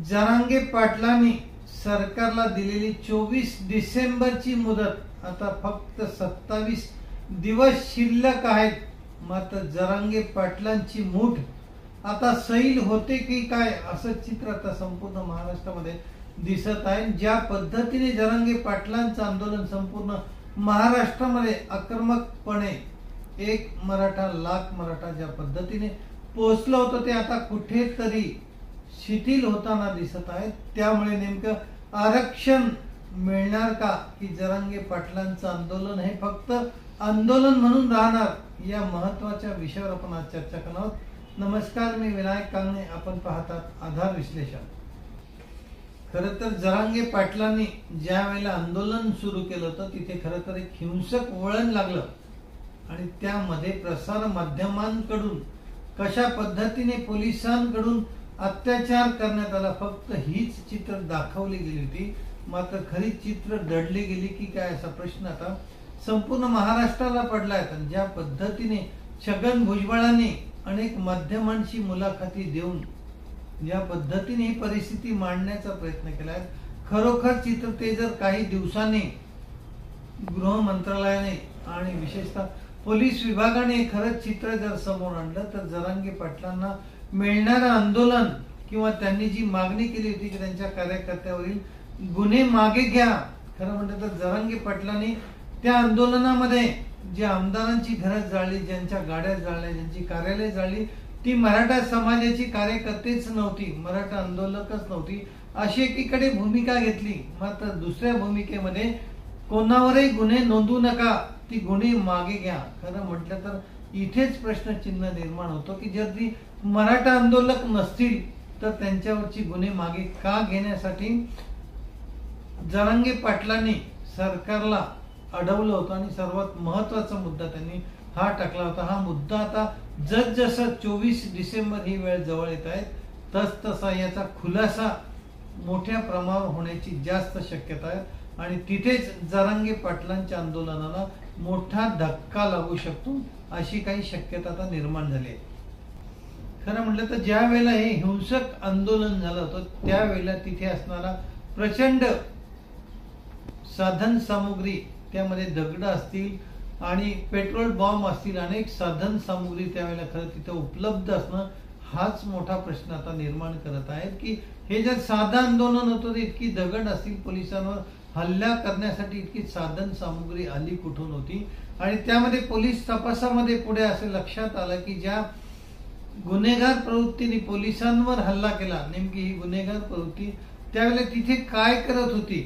जरांगे पाटलांनी सरकारला दिलेली 24 डिसेंबरची मुदत आता फक्त 27 दिवस शिल्लक आहेत. मात्र जरांगे पाटलांची मूठ आता सैल होते की काय असं चित्र आता संपूर्ण महाराष्ट्रामध्ये दिसत आहे. ज्या पद्धतीने जरांगे पाटलांचं आंदोलन संपूर्ण महाराष्ट्रामध्ये आक्रमकपणे एक मराठा लाख मराठा ज्या पद्धतीने पोहोचलं होतं ते आता कुठेतरी शिथिल होताना दिसत आहे. त्यामुळे नेमकं आरक्षण मिळणार का की जरांगे पाटलांचं आंदोलन हे फक्त आंदोलन म्हणून राहणार या महत्वाच्या विषयावर आपण आज चर्चा करणार आहोत. नमस्कार, मी विनायक कांगणे, आपण पाहतात आधार विश्लेषण. खरं तर जरांगे पाटलांनी ज्या वेळेला आंदोलन सुरू केलं होतं तिथे खरं तर एक हिंसक वळण लागलं आणि त्यामध्ये प्रसार माध्यमांकडून कशा पद्धतीने पोलिसांकडून अत्याचार करण्यात आला फक्त हीच चित्र दाखवली गेली होती. मात्र खरी चित्र दडली गेली की काय असा प्रश्न आता संपूर्ण महाराष्ट्राला पडलाय. ज्या पद्धतीने छगन भुजबळांनी अनेक माध्यमांची मुलाखती देऊन ज्या पद्धतीने ही परिस्थिती मांडण्याचा प्रयत्न केलाय, खरोखर चित्र ते जर काही दिवसांनी गृह मंत्रालयाने आणि विशेषतः पोलीस विभागाने खरंच चित्र जर समोर आणलं तर जरांगे पाटलांना मिळणारं आंदोलन किंवा त्यांनी जी मागणी केली होती की त्यांच्या कार्यकर्त्यावरील गुन्हे मागे घ्या, खरं म्हटलं तर जरांगे पाटलांनी त्या आंदोलनामध्ये जे आमदारांची घरं जाळली, ज्यांच्या गाड्या जाळल्या, ज्यांची कार्यालय जाळली, ती मराठा समाजाची कार्यकर्तेच नव्हती, मराठा आंदोलकच नव्हती, अशी एकीकडे भूमिका घेतली. मात्र दुसऱ्या भूमिकेमध्ये कोणावरही गुन्हे नोंदवू नका, ती गुन्हे मागे घ्या. खरं म्हटलं तर इथेच प्रश्नचिन्ह निर्माण होतो की जर ती मराठा आंदोलक नसतील तर त्यांच्यावरची गुन्हे मागे का घेण्यासाठी जरांगे पाटलांनी सरकारला अडवलं होतं. आणि सर्वात महत्वाचा मुद्दा त्यांनी हा टाकला होता. हा मुद्दा आता जसं 24 डिसेंबर ही वेळ जवळ येत आहे तसा याचा खुलासा मोठ्या प्रमाणावर होण्याची जास्त शक्यता आहे आणि तिथेच जरांगे पाटलांच्या आंदोलनाला मोठा धक्का लागू शकतो अशी काही शक्यता आता निर्माण झाली आहे. खरं म्हटलं तर ज्या वेळेला हे हिंसक आंदोलन झालं होतं त्यावेळेला तिथे असणारा प्रचंड साधन सामुग्री, त्यामध्ये दगड असतील आणि पेट्रोल बॉम्ब असतील, अनेक साधन सामुग्री त्यावेळेला खरं तिथे उपलब्ध असणं हाच मोठा प्रश्न आता निर्माण करत आहे की हे जर साधं आंदोलन होतं तर इतकी दगड असतील, पोलिसांवर हल्ला करण्यासाठी इतकी साधन सामुग्री आली कुठून होती. आणि त्यामध्ये पोलीस तपासामध्ये पुढे असे लक्षात आलं की ज्या गुन्हेगार प्रवृत्तीने पोलिसांवर हल्ला केला, नेमकी ही गुन्हेगार प्रवृत्ती त्यावेळेला तिथे काय करत होती,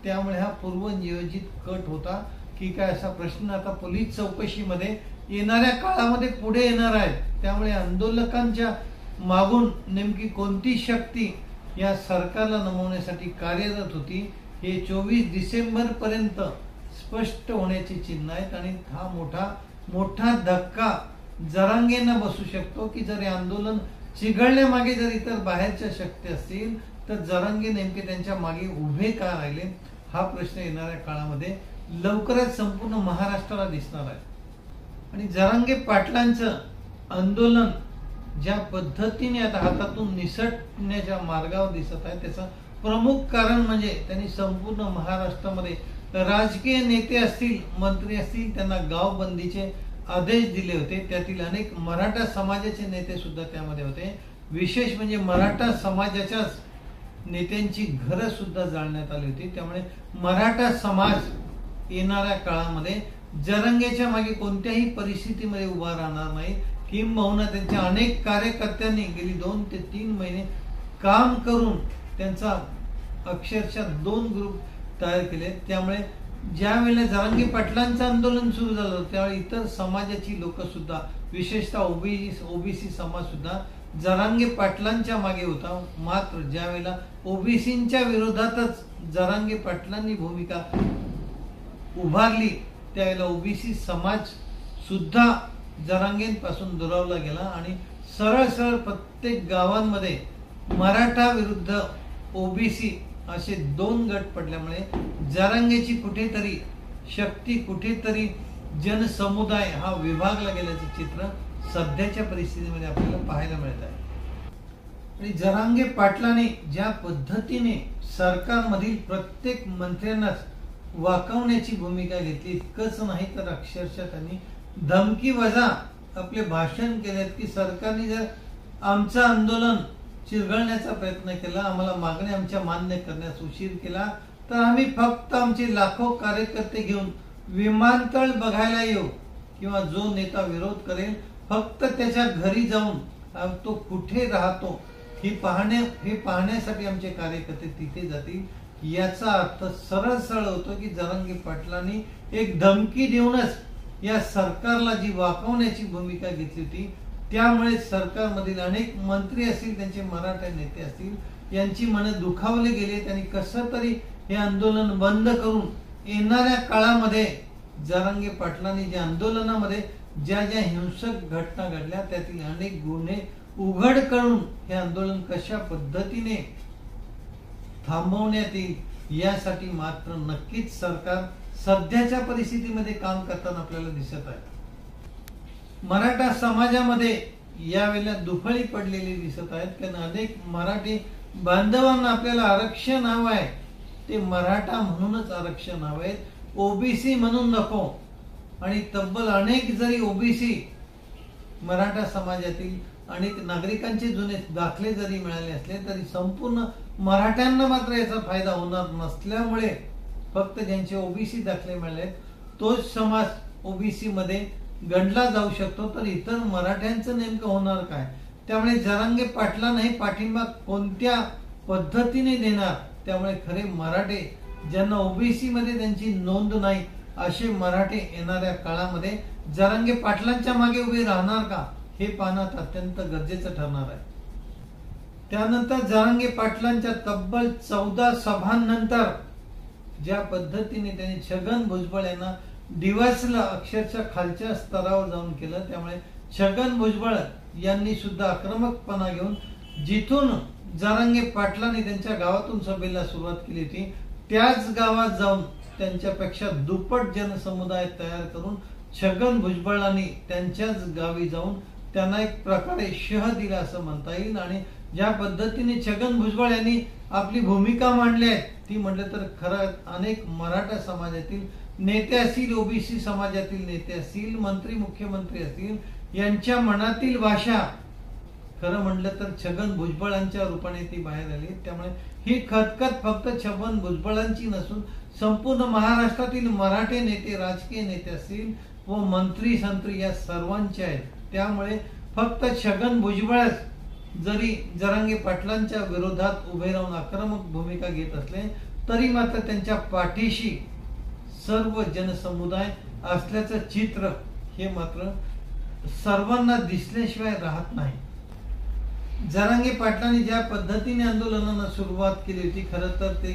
त्यामुळे हा पूर्वनियोजित कट होता की काय असा प्रश्न आता पोलीस चौकशीमध्ये येणाऱ्या काळामध्ये पुढे येणार आहे. त्यामुळे आंदोलकांच्या मागून नेमकी कोणती शक्ती या सरकारला नमवण्यासाठी कार्यरत होती हे 24 डिसेंबर पर्यंत स्पष्ट होण्याचे चिन्ह आहेत. आणि हा मोठा धक्का जरांगेंना बसू शकतो की जर हे आंदोलन चिघळण्यामागे जर इतर बाहेरच्या शक्ती असतील तर जरांगे नेमके त्यांच्या मागे उभे का राहिले हा प्रश्न येणाऱ्या काळामध्ये लवकरच संपूर्ण महाराष्ट्राला दिसणार आहे. आणि जरांगे पाटलांचं आंदोलन ज्या पद्धतीने आता हातातून निसटण्याच्या मार्गावर दिसत आहे त्याचं प्रमुख कारण म्हणजे त्यांनी संपूर्ण महाराष्ट्रामध्ये राजकीय नेते असतील, मंत्री असतील, त्यांना गावबंदीचे आदेश दिले होते. त्यातील अनेक मराठा समाजाचे नेते सुद्धा त्यामध्ये होते. विशेष म्हणजे मराठा समाजाच्याच नेत्यांची घरं सुद्धा जाळण्यात आली होती. त्यामुळे मराठा समाज येणाऱ्या काळामध्ये जरांगेच्या मागे कोणत्याही परिस्थितीमध्ये उभा राहणार नाही. किंबहुना त्यांच्या अनेक कार्यकर्त्यांनी गेली 2 ते 3 महिने काम करून त्यांचा अक्षरशः 2 ग्रुप तयार केले. त्यामुळे ज्या वेळेला जरांगे पाटलांचं आंदोलन सुरू झालं त्यावेळी इतर समाजाची लोक सुद्धा विशेषतः ओबीसी समाज सुद्धा जरांगे पाटलांच्या मागे होता. मात्र ज्या वेळेला ओबीसींच्या विरोधातच जरांगे पाटलांनी भूमिका उभारली त्यावेळेला ओबीसी समाज सुद्धा जरांगेंपासून दुरावला गेला आणि सरळ प्रत्येक गावांमध्ये मराठा विरुद्ध ओबीसी असे 2 गट पडल्यामुळे जरांगेची कुठेतरी शक्ती, कुठेतरी जनसमुदाय हा विभागला गेल्याचे चित्र सध्याच्या परिस्थितीमध्ये आपल्याला पाहायला मिळत आहे. आणि जरांगे पाटलांनी ज्या पद्धतीने सरकारमधील प्रत्येक मंत्र्यांनाच वाकवण्याची भूमिका घेतली, इतकंच नाही तर अक्षरशः त्यांनी धमकी वजा आपले भाषण केलेत की सरकारने जर आमचं आंदोलन चिरघळण्याचा प्रयत्न केला, आम्हाला मागण्या आमच्या मान्य करण्यास उशीर केला, तर आम्ही फक्त आमचे लाखो कार्यकर्ते घेऊन विमानतळ बघायला येऊ किंवा जो नेता विरोध करेल फक्त त्याच्या घरी जाऊन तो कुठे राहतो हे पाहण्यासाठी आमचे कार्यकर्ते तिथे जातील। याचा अर्थ सरळ सरळ होतो की जरांगे पाटलांनी एक धमकी देऊनच या सरकारला जी वाकवण्याची भूमिका घेतली होती, त्यामुळे सरकारमधील अनेक मंत्री असतील, त्यांचे मराठा नेते असतील, यांची मने दुखावले गेले। त्यांनी कसं तरी हे आंदोलन बंद करून येणाऱ्या काळामध्ये जरांगे पाटलांनी ज्या आंदोलनामध्ये ज्या ज्या हिंसक घटना घडल्या त्यातील अनेक गुन्हे उघड करून हे आंदोलन कशा पद्धतीने थांबवण्यात येईल यासाठी मात्र नक्कीच सरकार सध्याच्या परिस्थितीमध्ये काम करताना आपल्याला दिसत आहे। मराठा समाजामध्ये यावेळेला दुफळी पडलेली दिसत आहेत, कारण अनेक मराठी बांधवांना आपल्याला आरक्षण हवं आहे, ते मराठा म्हणूनच आरक्षण हवं आहे, ओबीसी म्हणून नको। आणि तब्बल अनेक जरी ओबीसी मराठा समाजातील अनेक नागरिकांचे जुने दाखले जरी मिळाले असले तरी संपूर्ण मराठ्यांना मात्र याचा फायदा होणार नसल्यामुळे फक्त ज्यांचे ओबीसी दाखले मिळाले तोच समाज ओबीसी मध्ये गणला जाऊ शकतो, तर इतर मराठ्यांचं नेमकं होणार काय? त्यामुळे जरांगे पाटलांना हे पाठिंबा कोणत्या पद्धतीने देणार? त्यामुळे खरे मराठे ज्यांना ओबीसी मध्ये त्यांची नोंद नाही असे मराठे येणाऱ्या काळामध्ये जरांगे पाटलांच्या मागे उभे राहणार का हे पाहणं अत्यंत गरजेचं ठरणार आहे। त्यानंतर जरांगे पाटलांच्या तब्बल 14 सभांनंतर ज्या पद्धतीने त्यांनी छगन भुजबळ यांना डिवचलं, अक्षरशः खालच्या स्तरावर जाऊन केलं, त्यामुळे छगन भुजबळ यांनी सुद्धा आक्रमकपणा घेऊन जिथून जरांगे पाटलांनी त्यांच्या गावातून सभेला सुरुवात केली होती त्याच गावात जाऊन त्यांच्यापेक्षा दुप्पट जनसमुदाय तयार करून छगन भुजबळांनी त्यांच्याच गावी जाऊन त्यांना एक प्रकारे शह दिला असं म्हणता येईल। आणि ज्या पद्धतीने छगन भुजबळ यांनी आपली भूमिका मांडली आहे ती म्हटलं तर खरं अनेक मराठा समाजातील नेते असतील, ओबीसी समाजातील नेते असतील, मंत्री मुख्यमंत्री असतील, यांच्या मनातील भाषा खरं म्हटलं तर छगन भुजबळांच्या रूपाने ती बाहेर आली। त्यामुळे ही खतखत फक्त छगन भुजबळांची नसून संपूर्ण महाराष्ट्रातील मराठी नेते, राजकीय नेते असतील व मंत्री संत्री या सर्वांचे आहेत। त्यामुळे फक्त छगन भुजबळ जरी जरांगे पाटलांच्या विरोधात उभे राहून आक्रमक भूमिका घेत असले तरी मात्र त्यांच्या पाठीशी सर्व जनसमुदाय असल्याचं चित्र हे मात्र सर्वांना दिसल्याशिवाय राहत नाही। जरांगे पाटलांनी ज्या पद्धतीने आंदोलनाला सुरुवात केली होती खरं तर ते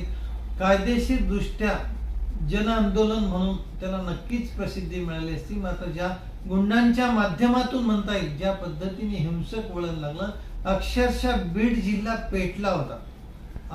कायदेशीर दृष्ट्या जन आंदोलन म्हणून त्याला नक्कीच प्रसिद्धी मिळाली असती, मात्र ज्या गुंडांच्या माध्यमातून म्हणता येईल ज्या पद्धतीने हिंसक वळण लागलं, अक्षरशः बीड जिल्हा पेटला होता।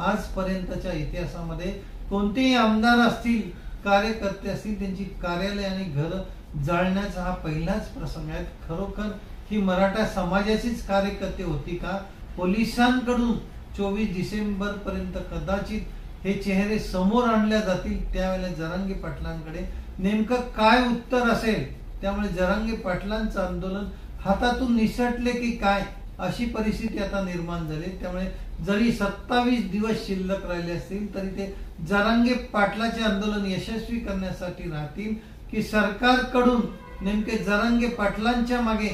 आजपर्यंतच्या इतिहासामध्ये कोणतेही आमदार असतील, कार्यकर्ते असतील, त्यांची कार्यालय आणि घर जाळण्याचा हा पहिलाच प्रसंग आहे। खरोखर ही मराठा समाजाचीच कार्यकर्ते होती का? पोलिसांकडून 24 डिसेंबर पर्यंत कदाचित हे चेहरे समोर आणले जातील, त्यावेळेला जरांगे पाटलांकडे नेमकं काय उत्तर असेल? त्यामुळे जरांगे पाटलांचं आंदोलन हातातून निसटले की काय अशी परिस्थिती आता निर्माण झाली। त्यामुळे जरी 27 दिवस शिल्लक राहिले असतील तरी ते जरांगे पाटलाचे आंदोलन यशस्वी करण्यासाठी राहतील की सरकारकडून नेमके जरांगे पाटलांच्या मागे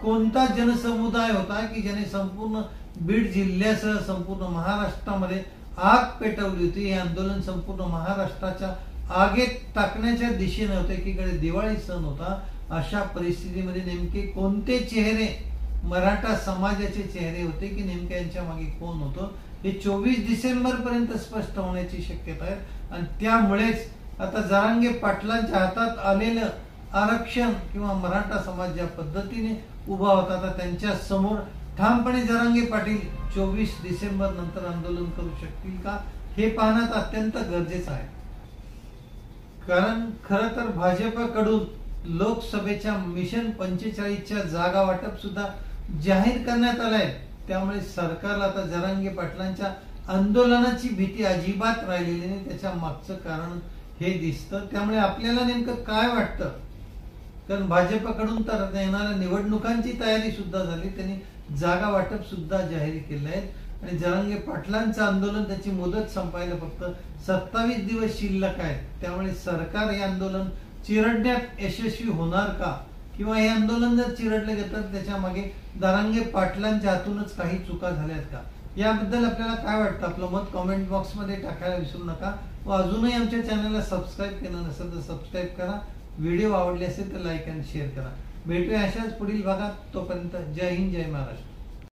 कोणता जनसमुदाय होता की ज्याने संपूर्ण बीड जिल्ह्यासह संपूर्ण महाराष्ट्रामध्ये आग पेटवली होती। हे आंदोलन संपूर्ण महाराष्ट्राच्या आगीत टाकण्याच्या दिशेने होते, एकीकडे दिवाळी सण होता। अशा परिस्थितीमध्ये नेमके कोणते चेहरे मराठा समाजाचे चेहरे होते की नेमके यांच्या मागे कोण होतं हे 24 डिसेंबर पर्यंत स्पष्ट होण्याची शक्यता आहे। आणि त्यामुळेच आता जरांगे पाटलांच्या हातात आलेलं आरक्षण किंवा मराठा समाज ज्या पद्धतीने उभा होता आता त्यांच्या समोर ठामपणे जरांगे पाटील 24 डिसेंबर नंतर आंदोलन करू शकतील का हे पाहणं अत्यंत गरजेचं आहे। कारण खरं तर भाजपकडून लोकसभेच्या मिशन 45च्या जागा वाटप सुद्धा जाहीर करण्यात आलंय। त्यामुळे सरकारला आता जरांगे पाटलांच्या आंदोलनाची भीती अजिबात राहिलेली नाही. त्याच्या मागचं कारण हे दिसतं. त्यामुळे आपल्याला नेमकं काय वाटतं, कारण भाजपकडून तर येणाऱ्या निवडणुकांची तयारी सुद्धा झाली, त्यांनी जागा वाटप सुद्धा जाहीर केलं आहे आणि जरांगे पाटलांचं आंदोलन त्याची मुदत संपायला फक्त 27 दिवस शिल्लक आहेत. त्यामुळे सरकार हे आंदोलन चिरडण्यात यशस्वी होणार का, किंवा हे आंदोलन जर चिरडलं गेलं तर त्याच्या मागे जरांगे पाटलांच्या हातूनच काही चुका झाल्यात का, याबद्दल आपल्याला काय वाटतं आपलं मत कमेंट बॉक्समध्ये टाकायला विसरू नका. व अजूनही आमच्या चॅनलला सबस्क्राईब केलं नसेल तर सबस्क्राईब करा. व्हिडिओ आवडले असेल तर लाईक आणि शेअर करा. भेटूया अशाच पुढील भागात. तोपर्यंत जय हिंद, जय महाराष्ट्र.